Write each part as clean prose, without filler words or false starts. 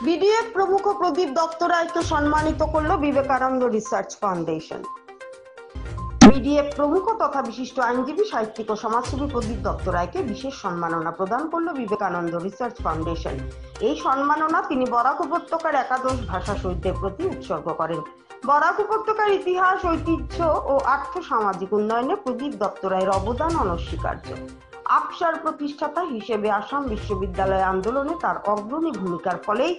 BDF প্রমুখ প্রদীপ দত্তরায়কে সম্মানিত করল বিবেকানন্দ রিসার্চ ফাউন্ডেশন। বিডিএফ প্রমুখ তথা বিশিষ্ট আইনজীবী, সাহিত্যিক ও সমাজসেবী প্রদীপ দত্তরায়কে বিশেষ সম্মাননা প্রদান করল বিবেকানন্দ রিসার্চ ফাউন্ডেশন। এই সম্মাননা তিনি বরাক উপত্যকার একাদশ ভাষা শহীদদের প্রতি উৎসর্গ করেন। বরাক উপত্যকার ইতিহাস, ঐতিহ্য ও আর্থ সামাজিক উন্নয়নে প্রদীপ দত্তরায়ের অবদান অনস্বীকার্য। আপসার প্রতিষ্ঠাতা হিসেবে আসাম বিশ্ববিদ্যালয় আন্দোলনে তার অগ্রণী ভূমিকার ফলেই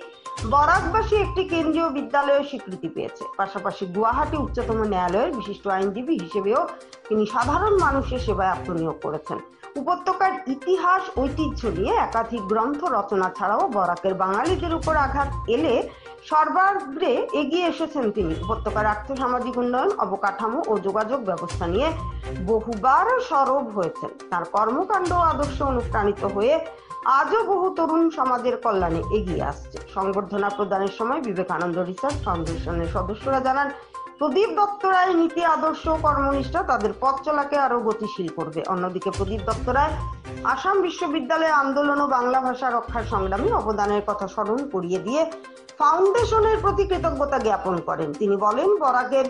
বরাকবাসী একটি কেন্দ্রীয় বিদ্যালয়ের স্বীকৃতি পেয়েছে। পাশাপাশি গুয়াহাটি উচ্চতম ন্যায়ালয়ের বিশিষ্ট আইনজীবী হিসেবেও তিনি সাধারণ মানুষের সেবায় আত্মনিয়োগ করেছেন। উপত্যকার ইতিহাস, ঐতিহ্য নিয়ে একাধিক গ্রন্থ রচনা ছাড়াও বরাকের বাঙালিদের উপর আঘাত এলে সর্বাগ্রে এগিয়ে এসেছেন তিনি। উপত্যকার আর্থসামাজিক উন্নয়ন, অবকাঠামো ও যোগাযোগ ব্যবস্থা নিয়ে বহুবার সরব হয়েছেন। তার কর্মকাণ্ড ও আদর্শ অনুপ্রাণিত হয়ে আজও বহু তরুণ সমাজের কল্যাণে এগিয়ে আসছে। সংবর্ধনা প্রদানের সময় বিবেকানন্দ রিসার্চ ফাউন্ডেশনের সদস্যরা জানান, প্রদীপ দত্তরায় নীতি, আদর্শ ও কর্মনিষ্ঠা তাদের পথ চলাকে আরো গতিশীল করবে। অন্যদিকে প্রদীপ দত্তরায় আসাম বিশ্ববিদ্যালয় আন্দোলন ও বাংলা ভাষা রক্ষার সংগ্রামী অবদানের কথা স্মরণ করিয়ে দিয়ে ফাউন্ডেশনের প্রতি কৃতজ্ঞতা জ্ঞাপন করেন। তিনি বলেন, বরাকের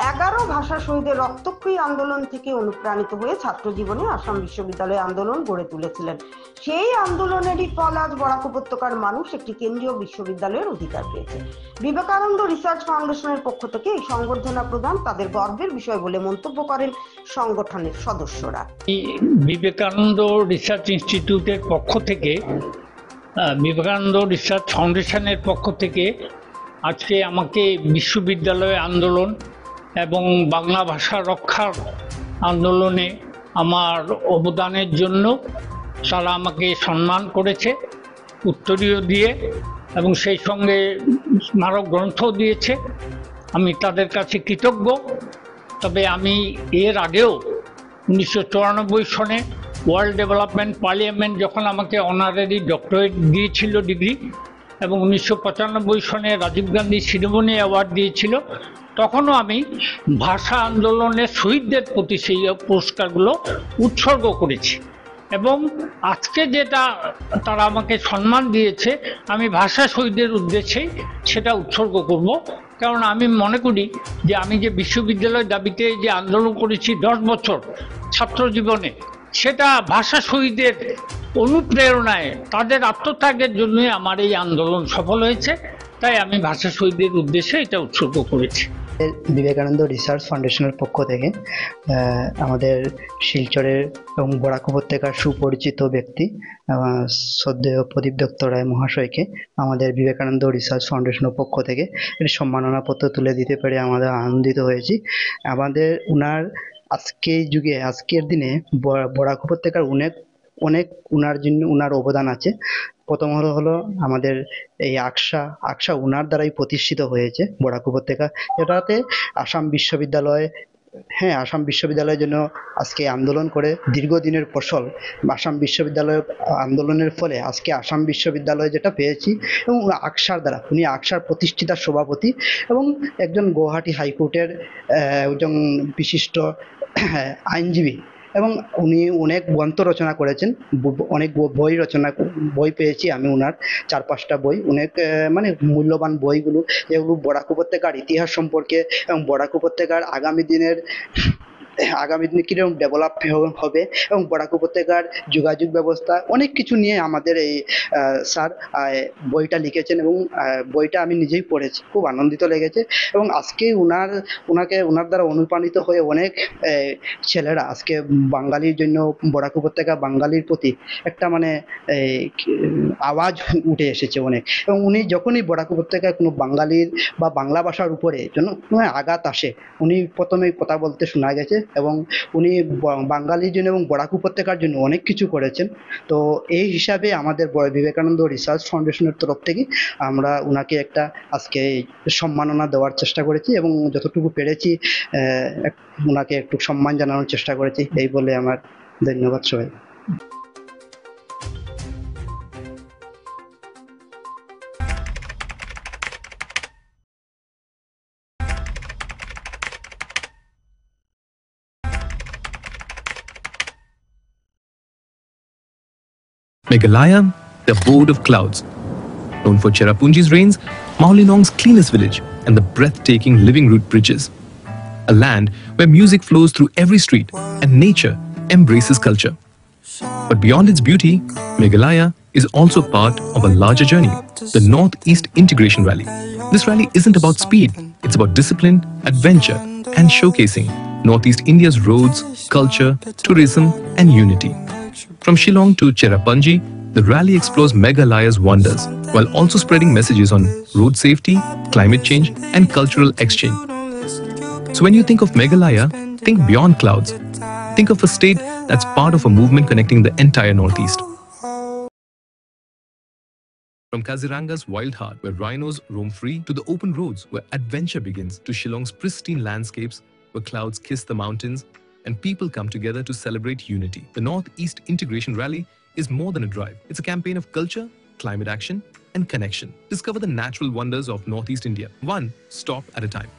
11 ভাষা শহীদের রক্তক্ষয়ী আন্দোলন থেকে অনুপ্রাণিত হয়ে ছাত্র জীবনে আসাম বিশ্ববিদ্যালয় আন্দোলন গড়ে তুলেছিলেন। সেই আন্দোলনেরই ফল আজ বরাক উপত্যকার মানুষ একটি কেন্দ্রীয় বিশ্ববিদ্যালয়ের অধিকার পেয়েছে। বিবেকানন্দ রিসার্চ ফাউন্ডেশনের পক্ষ থেকে এই সংবর্ধনা প্রদান তাদের গর্বের বিষয় বলে মন্তব্য করেন সংগঠনের সদস্যরা। বিবেকানন্দ রিসার্চ ইনস্টিটিউটের পক্ষ থেকে, বিবেকানন্দ রিসার্চ ফাউন্ডেশনের পক্ষ থেকে আজকে আমাকে বিশ্ববিদ্যালয় আন্দোলন এবং বাংলা ভাষা রক্ষার আন্দোলনে আমার অবদানের জন্য তারা আমাকে সম্মান করেছে উত্তরীয় দিয়ে, এবং সেই সঙ্গে স্মারক গ্রন্থও দিয়েছে। আমি তাদের কাছে কৃতজ্ঞ। তবে আমি এর আগেও 1994 সনে ওয়ার্ল্ড ডেভেলপমেন্ট পার্লামেন্ট যখন আমাকে অনারারি ডক্টরেট দিয়েছিল, ডিগ্রি, এবং 1995 সনে রাজীব গান্ধী শিরোমণি অ্যাওয়ার্ড দিয়েছিল, তখনও আমি ভাষা আন্দোলনের শহীদদের প্রতি সেই পুরস্কারগুলো উৎসর্গ করেছি। এবং আজকে যেটা তারা আমাকে সম্মান দিয়েছে, আমি ভাষা শহীদদের উদ্দেশ্যেই সেটা উৎসর্গ করব। কারণ আমি মনে করি যে আমি যে বিশ্ববিদ্যালয় দাবিতে যে আন্দোলন করেছি 10 বছর ছাত্র জীবনে, সেটা ভাষা শহীদদের অনুপ্রেরণায়, তাদের আত্মত্যাগের জন্যই আমার এই আন্দোলন সফল হয়েছে। তাই আমি ভাষা শহীদদের উদ্দেশ্যে এটা উৎসর্গ করেছি। বিবেকানন্দ রিসার্চ ফাউন্ডেশনের পক্ষ থেকে আমাদের শিলচরের এবং বরাক উপত্যকার সুপরিচিত ব্যক্তি শ্রদ্ধেয় প্রদীপ দত্তরায় মহাশয়কে আমাদের বিবেকানন্দ রিসার্চ ফাউন্ডেশনের পক্ষ থেকে একটি সম্মাননাপত্র তুলে দিতে পেরে আমাদের আনন্দিত হয়েছি। আমাদের উনার আজকের দিনে বরাক উপত্যকার অনেক উনার অবদান আছে। প্রথম হলো আমাদের এই আকসা উনার দ্বারাই প্রতিষ্ঠিত হয়েছে বরাক উপত্যকা। এটাতে আসাম বিশ্ববিদ্যালয়ের জন্য আজকে আন্দোলন করে দীর্ঘদিনের ফসল আসাম বিশ্ববিদ্যালয় আন্দোলনের ফলে আজকে আসাম বিশ্ববিদ্যালয় যেটা পেয়েছি, এবং উনি আকসার প্রতিষ্ঠিতা সভাপতি এবং একজন গুয়াহাটি হাইকোর্টের একজন বিশিষ্ট আইনজীবী, এবং উনি অনেক গ্রন্থ রচনা করেছেন, অনেক বই পেয়েছি আমি ওনার 4-5টা বই, অনেক মানে মূল্যবান বইগুলো, যেগুলো বরাক উপত্যকার ইতিহাস সম্পর্কে এবং বরাক উপত্যকার আগামী দিনে কীরকম ডেভেলপ হবে এবং বরাক উপত্যকার যোগাযোগ ব্যবস্থা অনেক কিছু নিয়ে আমাদের এই স্যার বইটা লিখেছেন, এবং বইটা আমি নিজেই পড়েছি, খুব আনন্দিত লেগেছে। এবং আজকে ওনার দ্বারা অনুপ্রাণিত হয়ে অনেক ছেলেরা আজকে বাঙালির জন্য, বরাক উপত্যকা বাঙালির প্রতি একটা মানে আওয়াজ উঠে এসেছে অনেক। এবং উনি যখনই বরাক উপত্যকায় কোনো বাঙালির বা বাংলা ভাষার উপরে যেন আঘাত আসে, উনি প্রথমেই কথা বলতে শোনা গেছে, এবং উনি বাঙালির জন্য এবং বরাক উপত্যকার জন্য অনেক কিছু করেছেন। তো এই হিসাবে আমাদের বিবেকানন্দ রিসার্চ ফাউন্ডেশনের তরফ থেকে আমরা ওনাকে একটা আজকে সম্মাননা দেওয়ার চেষ্টা করেছি, এবং যতটুকু পেরেছি ওনাকে একটু সম্মান জানানোর চেষ্টা করেছি। এই বলে আমার ধন্যবাদ সবাই। Meghalaya, the abode of clouds. known for Cherrapunji's rains, Maulinong's cleanest village, and the breathtaking living root bridges. A land where music flows through every street and nature embraces culture. But beyond its beauty, Meghalaya is also part of a larger journey, the Northeast Integration Rally. This rally isn't about speed, it's about discipline, adventure, and showcasing Northeast India's roads, culture, tourism, and unity. From Shillong to Cherrapunji, the rally explores Meghalaya's wonders while also spreading messages on road safety, climate change, and cultural exchange. So when you think of Meghalaya, think beyond clouds. Think of a state that's part of a movement connecting the entire Northeast. From Kaziranga's wild heart, where rhinos roam free, to the open roads where adventure begins, to Shillong's pristine landscapes, where clouds kiss the mountains and people come together to celebrate unity. The Northeast Integration Rally is more than a drive. It's a campaign of culture, climate action, and connection. Discover the natural wonders of Northeast India, one stop at a time.